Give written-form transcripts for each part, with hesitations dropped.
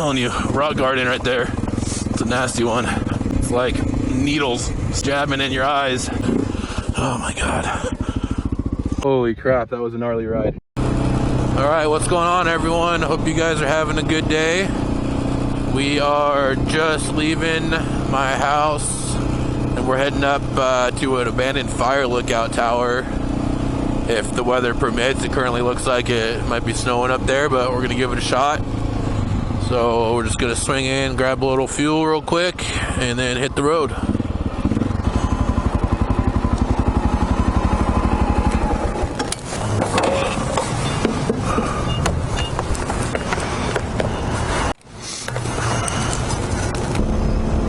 telling you, rock garden right there. It's a nasty one. It's like needles jabbing in your eyes. Oh my God. Holy crap, that was a gnarly ride. All right, what's going on, everyone? Hope you guys are having a good day. We are just leaving my house and we're heading up to an abandoned fire lookout tower. If the weather permits, it currently looks like it might be snowing up there, but we're gonna give it a shot. So we're just gonna swing in, grab a little fuel real quick, and then hit the road.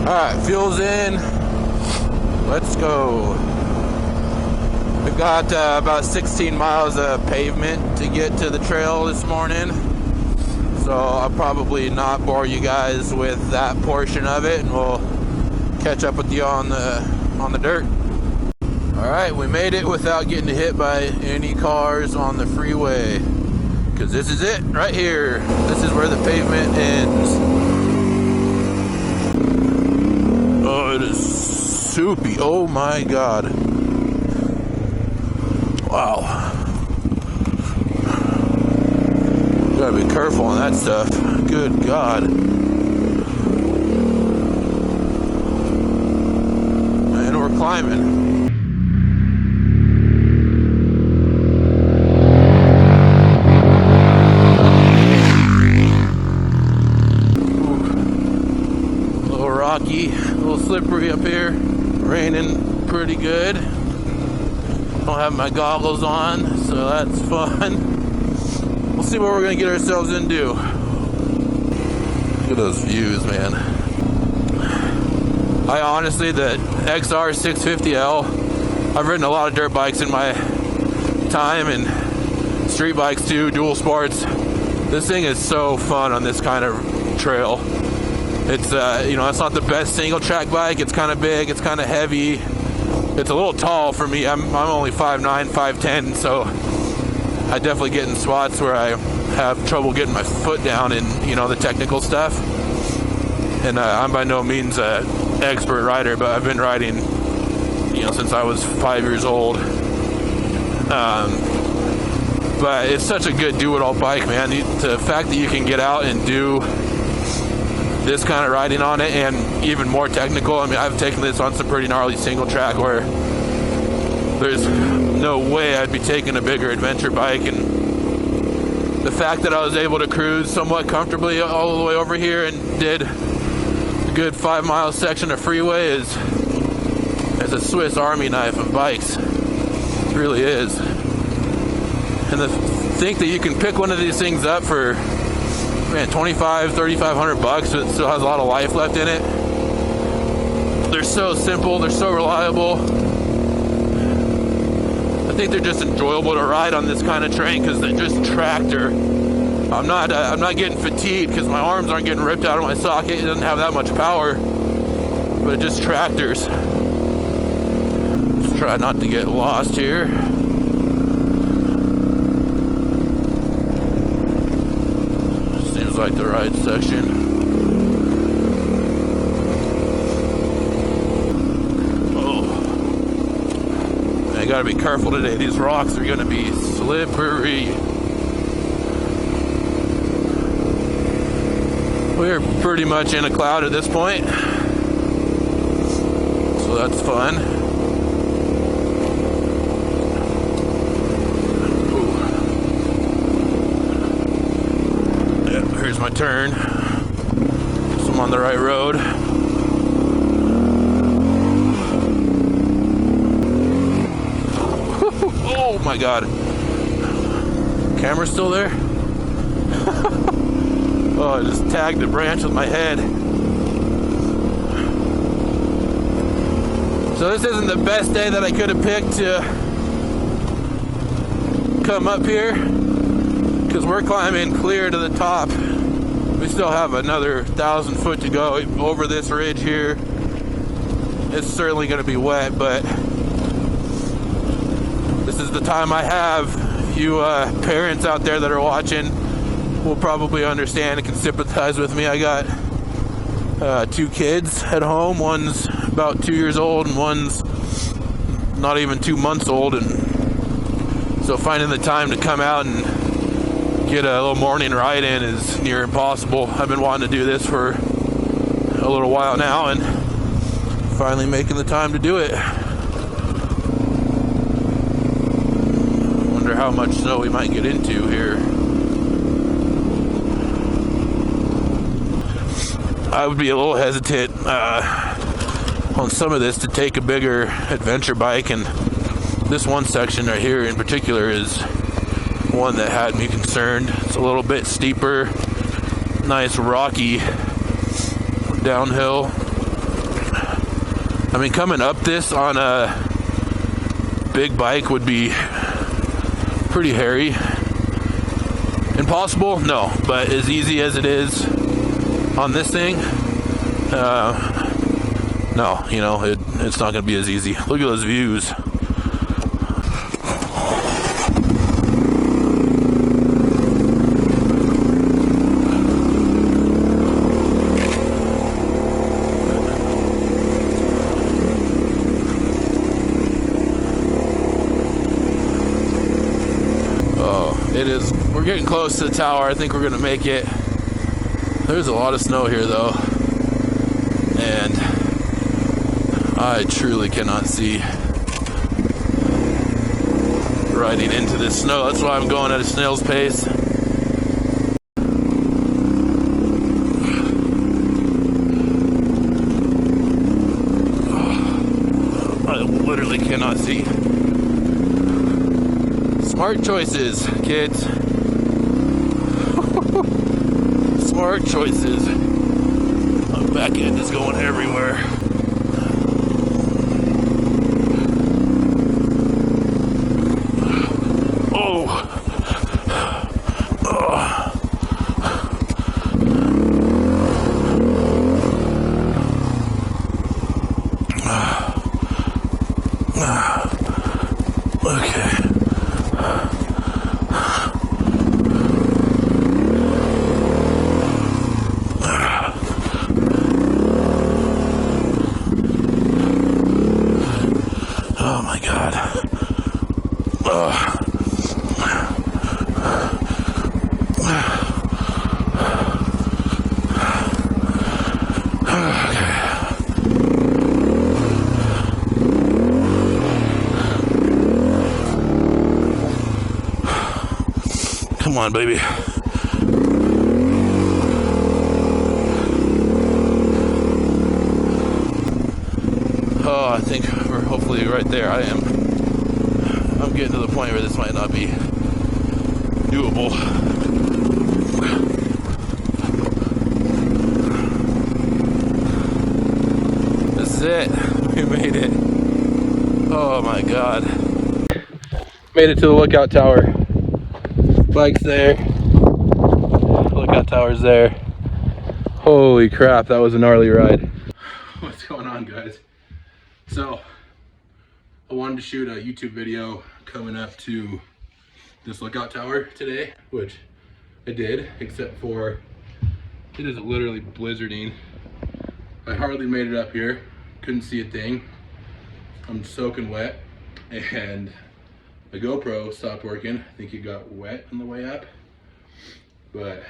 Alright, fuel's in. Let's go. We've got about 16 miles of pavement to get to the trail this morning. So I'll probably not bore you guys with that portion of it, and we'll catch up with you on the dirt. Alright, we made it without getting hit by any cars on the freeway. Because this is it, right here. This is where the pavement ends. Oh, it is soupy. Oh my God. Wow. Gotta be careful on that stuff. Good God. And we're climbing. Rocky, a little slippery up here, raining pretty good. Don't have my goggles on, so that's fun. We'll see what we're gonna get ourselves into. Look at those views, man. I honestly, the XR 650L, I've ridden a lot of dirt bikes in my time and street bikes too, dual sports. This thing is so fun on this kind of trail. It's, it's not the best single track bike. It's kind of big, it's kind of heavy. It's a little tall for me. I'm only 5'9", 5'10", so I definitely get in spots where I have trouble getting my foot down in, the technical stuff. And I'm by no means an expert rider, but I've been riding, since I was 5 years old. But it's such a good do-it-all bike, man. The fact that you can get out and do this kind of riding on it, and even more technical. I mean, I've taken this on some pretty gnarly single track where there's no way I'd be taking a bigger adventure bike, and the fact that I was able to cruise somewhat comfortably all the way over here and did a good 5-mile section of freeway is a Swiss Army knife of bikes. It really is. And to think that you can pick one of these things up for $2,500-$3,500 bucks, but it still has a lot of life left in it. They're so simple, they're so reliable. I think they're just enjoyable to ride on this kind of terrain because they're just tractor. I'm not getting fatigued because my arms aren't getting ripped out of my socket. It doesn't have that much power, but it just tractors. Let's try not to get lost here. Like the ride section. Oh, I gotta be careful today. These rocks are gonna be slippery. We're pretty much in a cloud at this point, so that's fun. Here's my turn, so I'm on the right road. Oh my God. Camera's still there? Oh, I just tagged a branch with my head. So this isn't the best day that I could have picked to come up here, because we're climbing clear to the top. We still have another 1,000 foot to go over this ridge here. It's certainly going to be wet, but this is the time I have. You parents out there that are watching, will probably understand and can sympathize with me. I got 2 kids at home. One's about 2 years old and one's not even 2 months old, and so finding the time to come out and get a little morning ride in is near impossible. I've been wanting to do this for a little while now and finally making the time to do it. Wonder how much snow we might get into here. I would be a little hesitant on some of this to take a bigger adventure bike, and this one section right here in particular is one that had me concerned. It's a little bit steeper, nice rocky downhill. I mean, coming up this on a big bike would be pretty hairy. Impossible? No, but as easy as it is on this thing, no, you know, it's not going to be as easy. Look at those views. It is, we're getting close to the tower. I think we're gonna make it. There's a lot of snow here though, and I truly cannot see riding into this snow. That's why I'm going at a snail's pace. I literally cannot see. Smart choices, kids. Smart choices. My back end is going everywhere. Oh. Okay. Oh my God. Come on, baby. Oh, I think we're hopefully right there. I'm getting to the point where this might not be doable. This is it. We made it. Oh my God. Made it to the lookout tower. Bike's there. Lookout tower's there. Holy crap, that was a gnarly ride. What's going on, guys? So, I wanted to shoot a YouTube video coming up to this lookout tower today, which I did, except for it is literally blizzarding. I hardly made it up here, couldn't see a thing. I'm soaking wet, and the GoPro stopped working. I think it got wet on the way up, but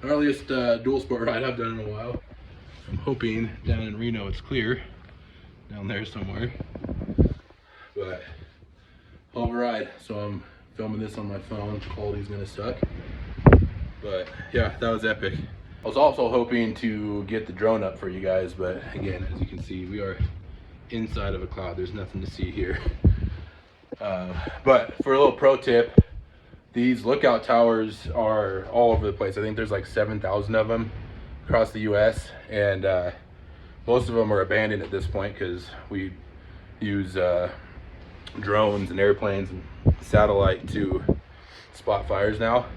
gnarliest dual sport ride I've done in a while. I'm hoping down in Reno it's clear, down there somewhere. But hell of a ride. So I'm filming this on my phone. Quality's gonna suck, but yeah, that was epic. I was also hoping to get the drone up for you guys, but again, as you can see, we are inside of a cloud. There's nothing to see here. But for a little pro tip, these lookout towers are all over the place. I think there's like 7,000 of them across the US, and most of them are abandoned at this point because we use drones and airplanes and satellite to spot fires now.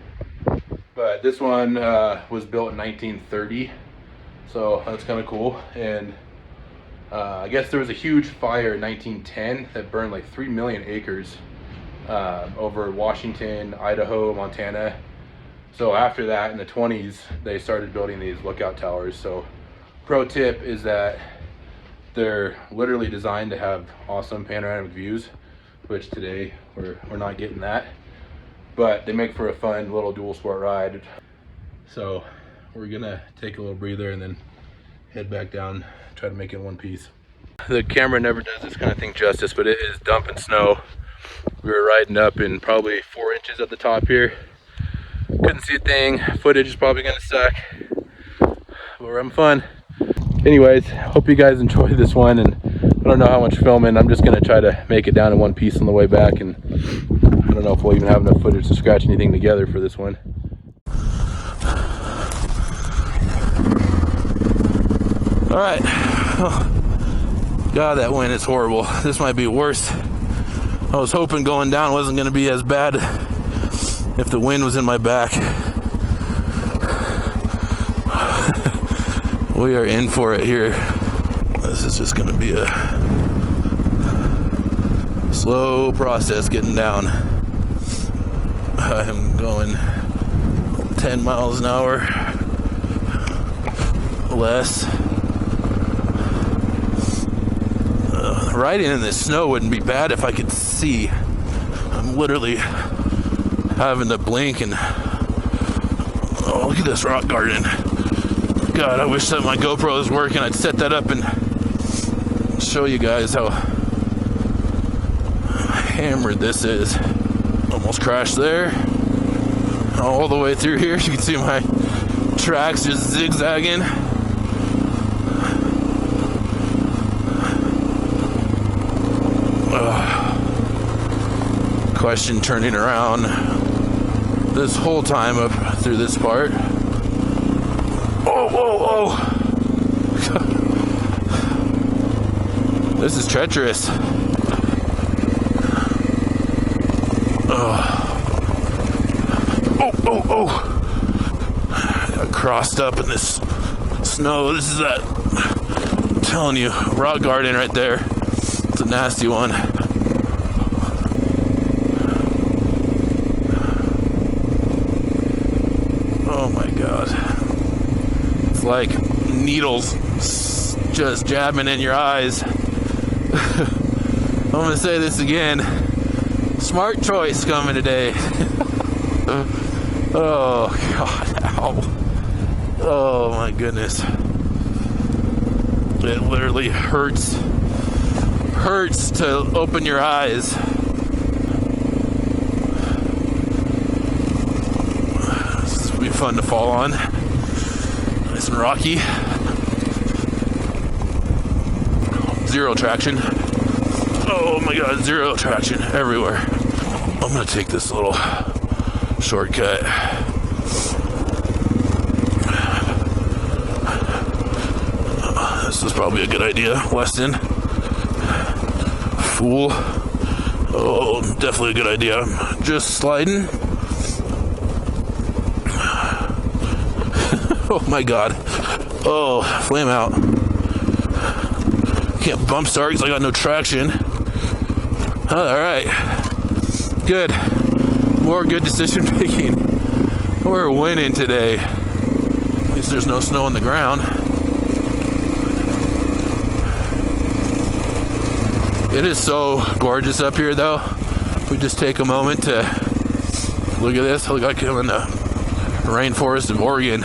But this one was built in 1930, so that's kind of cool. And I guess there was a huge fire in 1910 that burned like 3 million acres over Washington, Idaho, Montana. So after that, in the 20s, they started building these lookout towers. So pro tip is that they're literally designed to have awesome panoramic views, which today we're not getting that, but they make for a fun little dual sport ride. So we're gonna take a little breather and then head back down, try to make it one piece. The camera never does this kind of thing justice, but it is dumping snow. We were riding up in probably 4 inches at the top here. Couldn't see a thing. Footage is probably gonna suck, but we're having fun. Anyways, hope you guys enjoyed this one, and I don't know how much filming. I'm just gonna try to make it down in one piece on the way back, and I don't know if we'll even have enough footage to scratch anything together for this one. All right. Oh, God, that wind is horrible. This might be worse. I was hoping going down wasn't gonna be as bad if the wind was in my back. We are in for it here. This is just gonna be a slow process getting down. I'm going 10 miles an hour, less. Riding in this snow wouldn't be bad if I could see. I'm literally having to blink and oh, look at this rock garden. God, I wish that my GoPro was working. I'd set that up and show you guys how hammered this is. Almost crashed there. All the way through here. You can see my tracks just zigzagging. Question turning around this whole time up through this part. Oh. This is treacherous. Got crossed up in this snow. This is that, I'm telling you, rock garden right there. It's a nasty one. Oh my God. It's like needles just jabbing in your eyes. I'm gonna say this again. Smart choice coming today. Oh God, ow. Oh my goodness. It literally hurts to open your eyes. This will be fun to fall on. Nice and rocky. Zero traction. Oh my God, zero traction everywhere. I'm gonna take this little shortcut. This is probably a good idea, Weston. Fool. Oh, definitely a good idea. I'm just sliding. Oh my God. Oh, flame out. Can't bump start because I got no traction. Alright. Good. More good decision making. We're winning today. At least there's no snow on the ground. It is so gorgeous up here though. We just take a moment to look at this. Look like I'm in the rainforest of Oregon.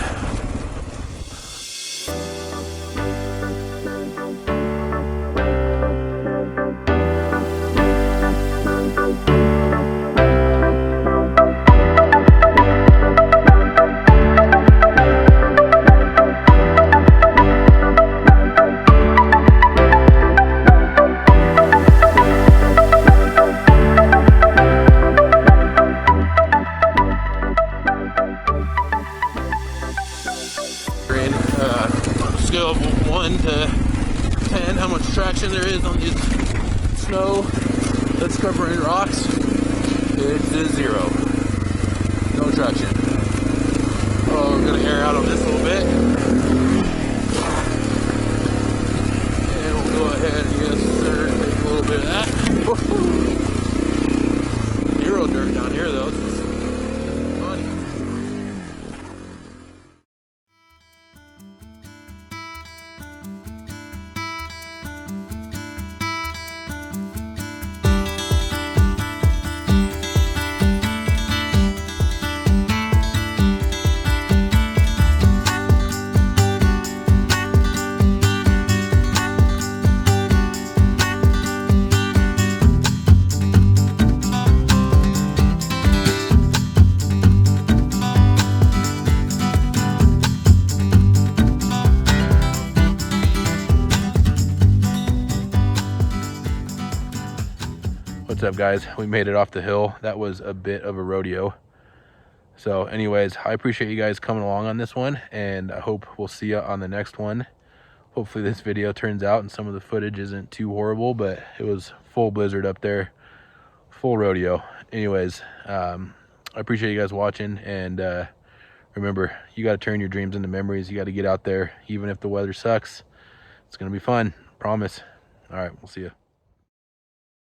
Scale of 1 to 10, how much traction there is on this snow that's covering rocks. It's a 0. No traction. Oh, we're gonna air out on this a little bit. And we'll go ahead and yes sir, take a little bit of that. Woo-hoo. Zero dirt down here though. This is fun. what's up, guys? We made it off the hill. That was a bit of a rodeo. So anyways, I appreciate you guys coming along on this one, and I hope we'll see you on the next one. Hopefully this video turns out and some of the footage isn't too horrible, but it was full blizzard up there, full rodeo. Anyways, I appreciate you guys watching, and remember, you got to turn your dreams into memories. You got to get out there, even if the weather sucks. It's going to be fun, promise. All right, we'll see you.